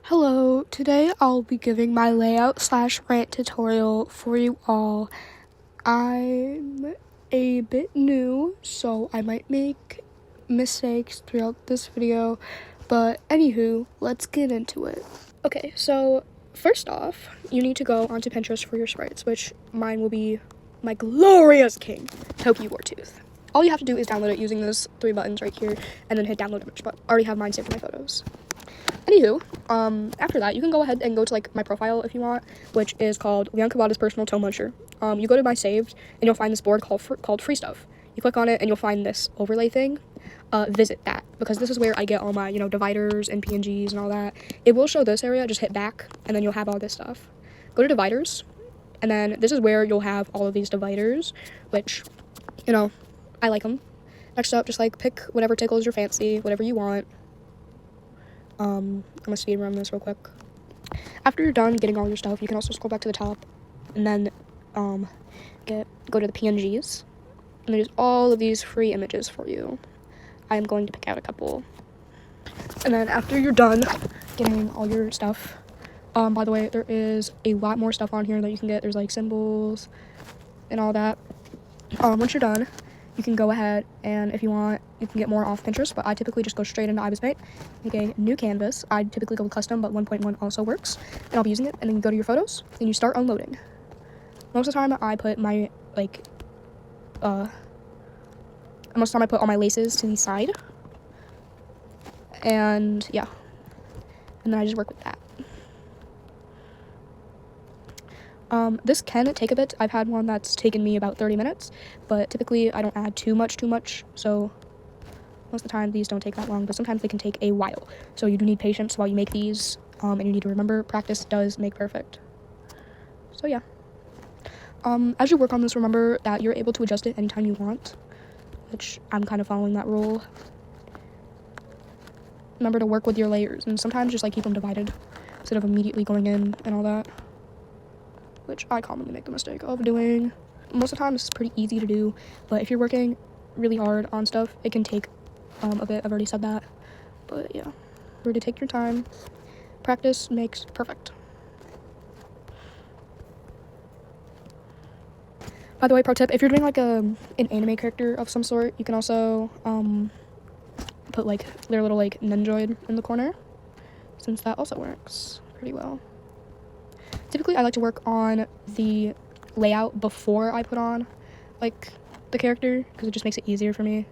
Hello, today I'll be giving my layout slash rant tutorial for you all. I'm a bit new, so I might make mistakes throughout this video, but anywho, let's get into it. Okay, so first off, you need to go onto Pinterest for your sprites, which mine will be my glorious king, Toki Wartooth. All you have to do is download it using those 3 buttons right here, and then hit download image, but I already have mine saved in my photos. Anywho, after that, you can go ahead and go to, like, my profile if you want, which is called Leon Kabata's Personal Toe Muncher. You go to my saved, and you'll find this board called Free Stuff. You click on it, and you'll find this overlay thing. Visit that, because this is where I get all my, dividers and PNGs and all that. It will show this area, just hit back, and then you'll have all this stuff. Go to dividers, and then this is where you'll have all of these dividers, which, I like them. Next up, just, pick whatever tickles your fancy, whatever you want. I'm gonna speed run this real quick. After you're done getting all your stuff, you can also scroll back to the top and then go to the PNGs, and there's all of these free images for you. I am going to pick out a couple. And then after you're done getting all your stuff, by the way, there is a lot more stuff on here that you can get. There's symbols and all that. Once you're done, you can go ahead and if you want, you can get more off Pinterest, but I typically just go straight into ibis Paint, make a new canvas. I typically go with custom, but 1.1 also works, and I'll be using it. And then you go to your photos and you start unloading. Most of the time I put my all my laces to the side, and yeah, and then I just work with that. This can take a bit. I've had one that's taken me about 30 minutes, but typically I don't add too much, so most of the time these don't take that long, but sometimes they can take a while. So you do need patience while you make these, and you need to remember, practice does make perfect. So yeah. As you work on this, remember that you're able to adjust it anytime you want, which I'm kind of following that rule. Remember to work with your layers, and sometimes just keep them divided instead of immediately going in and all that, which I commonly make the mistake of doing. Most of the time, this is pretty easy to do, but if you're working really hard on stuff, it can take a bit. I've already said that, but yeah. Remember to take your time. Practice makes perfect. By the way, pro tip, if you're doing an anime character of some sort, you can also put their little ninjoid in the corner, since that also works pretty well. Typically, I like to work on the layout before I put on, the character, because it just makes it easier for me.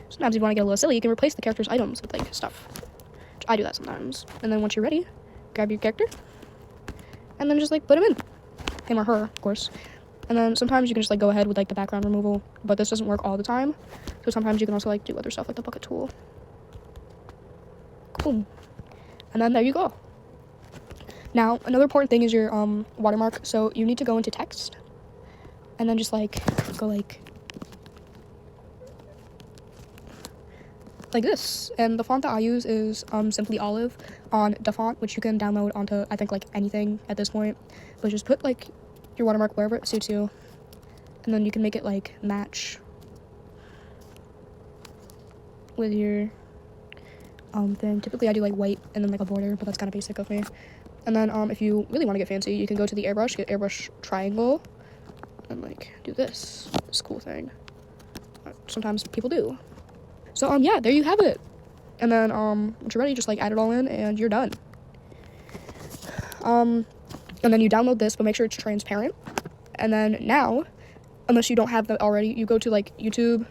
Sometimes if you want to get a little silly, you can replace the character's items with, stuff. Which I do that sometimes. And then once you're ready, grab your character, and then just, put him in. Him or her, of course. And then sometimes you can just, go ahead with, the background removal, but this doesn't work all the time. So sometimes you can also, do other stuff, like the bucket tool. Boom. And then there you go. Now, another important thing is your watermark. So you need to go into text, and then just go like this. And the font that I use is Simply Olive on DaFont, which you can download onto I think anything at this point. But just put your watermark wherever it suits you, and then you can make it match with your thing. Typically I do white and then a border, but that's kind of basic of me. And then if you really want to get fancy, you can go to the airbrush, get airbrush triangle, and do this cool thing. Sometimes people do. So yeah, there you have it. And then once you're ready, just add it all in and you're done. And then you download this, but make sure it's transparent. And then now, unless you don't have that already, you go to YouTube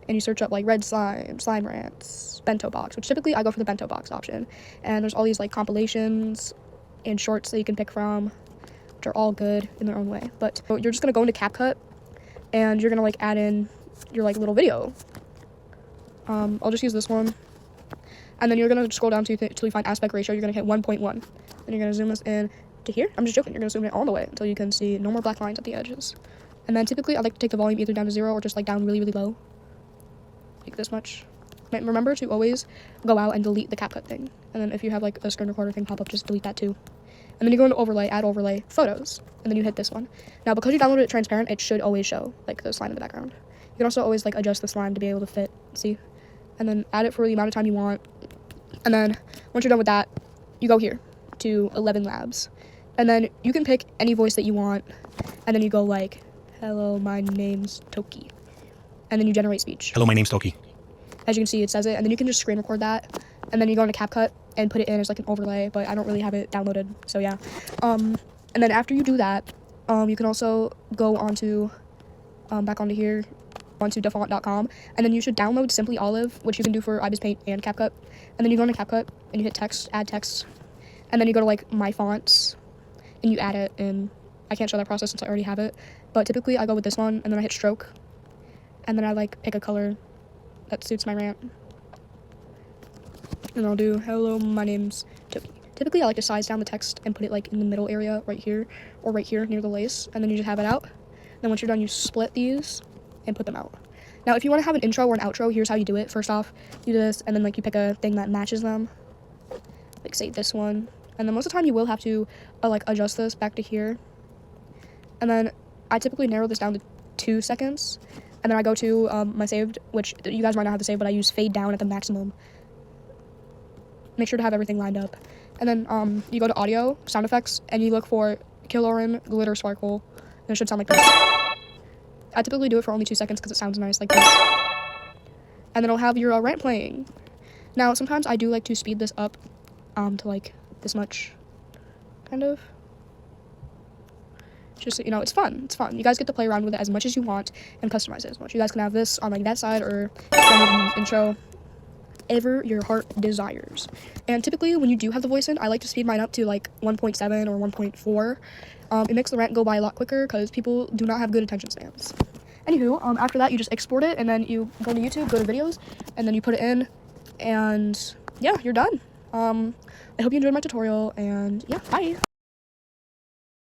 and you search up red slime rants, bento box, which typically I go for the bento box option. And there's all these compilations and shorts that you can pick from, which are all good in their own way. But you're just gonna go into CapCut, and you're gonna add in your little video. I'll just use this one, and then you're gonna scroll down till you find aspect ratio. You're gonna hit 1.1, then you're gonna zoom this in to here. I'm just joking. You're gonna zoom it all the way until you can see no more black lines at the edges. And then typically I like to take the volume either down to 0 or just down really, really low, like this much. Remember to always go out and delete the CapCut thing, and then if you have a screen recorder thing pop up, just delete that too. And then you go into overlay, add overlay, photos, and then you hit this one. Now, because you downloaded it transparent, it should always show the slime in the background. You can also always adjust the slime to be able to fit, see, and then add it for the amount of time you want. And then once you're done with that, you go here to 11 labs, and then you can pick any voice that you want, and then you go like, hello, my name's Toki, and then you generate speech. Hello, my name's Toki. As you can see, it says it, and then you can just screen record that, and then you go into CapCut and put it in as like an overlay, but I don't really have it downloaded, so yeah. And then after you do that, you can also go onto, back onto here, onto default.com, and then you should download Simply Olive, which you can do for IBIS Paint and CapCut, and then you go into CapCut, and you hit text, add text, and then you go to like my fonts, and you add it, and I can't show that process since I already have it, but typically I go with this one, and then I hit stroke, and then I like pick a color that suits my rant, and I'll do, hello, my name's Toki. Typically I like to size down the text and put it like in the middle area right here, or right here near the lace, and then you just have it out. Then once you're done, you split these and put them out. Now if you want to have an intro or an outro, here's how you do it. First off, you do this, and then like you pick a thing that matches them, like say this one, and then most of the time you will have to like adjust this back to here, and then I typically narrow this down to 2 seconds, and then I go to my saved, which you guys might not have to save, but I use fade down at the maximum. Make sure to have everything lined up, and then you go to audio, sound effects, and you look for Killoran Glitter Sparkle, and it should sound like this. I typically do it for only 2 seconds because it sounds nice like this, and then it'll have your rant playing. Now sometimes I do like to speed this up to like this much, kind of. Just, you know, it's fun. You guys get to play around with it as much as you want and customize it as much. You guys can have this on like that side or intro, ever your heart desires. And typically when you do have the voice in, I like to speed mine up to like 1.7 or 1.4. It makes the rant go by a lot quicker because people do not have good attention spans. Anywho, after that you just export it, and then you go to YouTube, go to videos, and then you put it in, and yeah, you're done. I hope you enjoyed my tutorial, and yeah, bye.